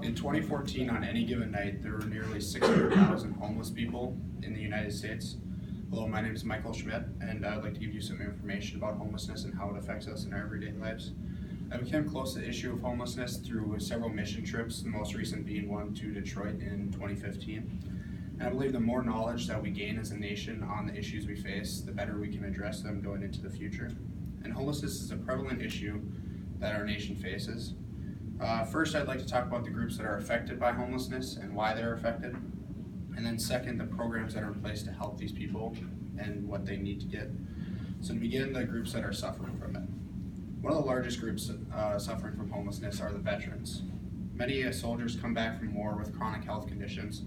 In 2014, on any given night, there were nearly 600,000 homeless people in the United States. Hello, my name is Michael Schmidt, and I'd like to give you some information about homelessness and how it affects us in our everyday lives. I became close to the issue of homelessness through several mission trips, the most recent being one to Detroit in 2015. And I believe the more knowledge that we gain as a nation on the issues we face, the better we can address them going into the future. And homelessness is a prevalent issue that our nation faces. First, I'd like to talk about the groups that are affected by homelessness and why they're affected. And then second, the programs that are in place to help these people and what they need to get. So to begin, the groups that are suffering from it. One of the largest groups suffering from homelessness are the veterans. Many soldiers come back from war with chronic health conditions.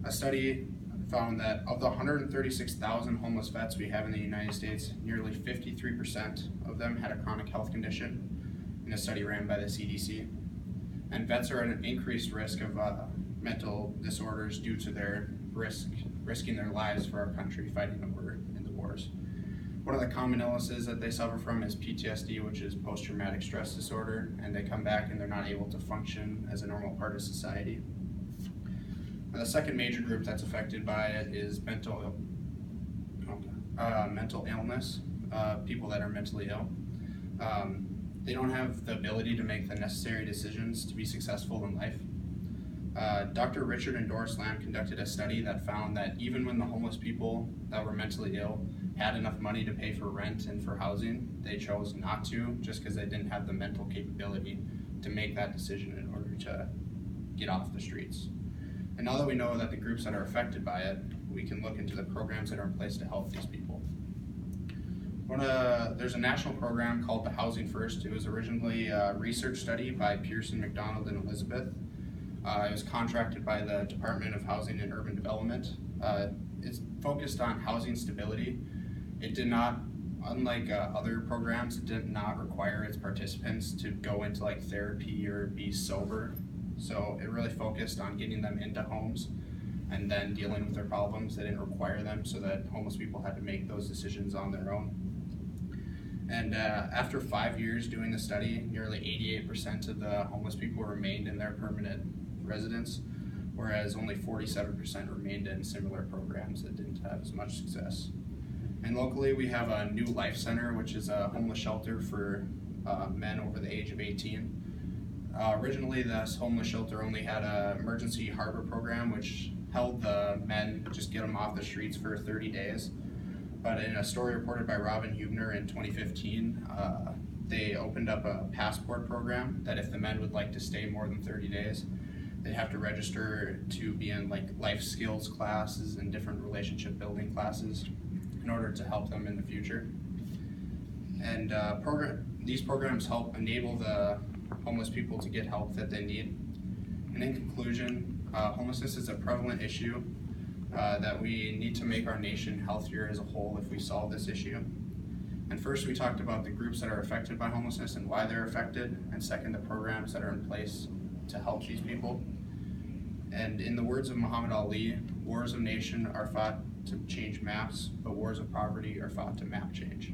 A study found that of the 136,000 homeless vets we have in the United States, nearly 53% of them had a chronic health condition in a study ran by the CDC. And vets are at an increased risk of mental disorders due to their risking their lives for our country fighting over in the wars. One of the common illnesses that they suffer from is PTSD, which is post-traumatic stress disorder, and they come back and they're not able to function as a normal part of society. Now, the second major group that's affected by it is mental illness, people that are mentally ill. They don't have the ability to make the necessary decisions to be successful in life. Dr. Richard and Doris Lamb conducted a study that found that even when the homeless people that were mentally ill had enough money to pay for rent and for housing, they chose not to, just because they didn't have the mental capability to make that decision in order to get off the streets. And now that we know that the groups that are affected by it, we can look into the programs that are in place to help these people. There's a national program called the Housing First. It was originally a research study by Pearson, McDonald, and Elizabeth. It was contracted by the Department of Housing and Urban Development. It's focused on housing stability. It did not, unlike other programs, it did not require its participants to go into like therapy or be sober. So it really focused on getting them into homes and then dealing with their problems. They didn't require them, so that homeless people had to make those decisions on their own. And after 5 years doing the study, nearly 88% of the homeless people remained in their permanent residence, whereas only 47% remained in similar programs that didn't have as much success. And locally, we have a New Life Center, which is a homeless shelter for men over the age of 18. Originally, this homeless shelter only had an emergency harbor program, which held the men, just get them off the streets for 30 days. But in a story reported by Robin Hubner in 2015, they opened up a passport program that if the men would like to stay more than 30 days, they'd have to register to be in like life skills classes and different relationship building classes in order to help them in the future. And these programs help enable the homeless people to get help that they need. And in conclusion, homelessness is a prevalent issue that we need to make our nation healthier as a whole if we solve this issue. And first, we talked about the groups that are affected by homelessness and why they're affected, and second, the programs that are in place to help these people. And in the words of Muhammad Ali, wars of nation are fought to change maps, but wars of poverty are fought to map change.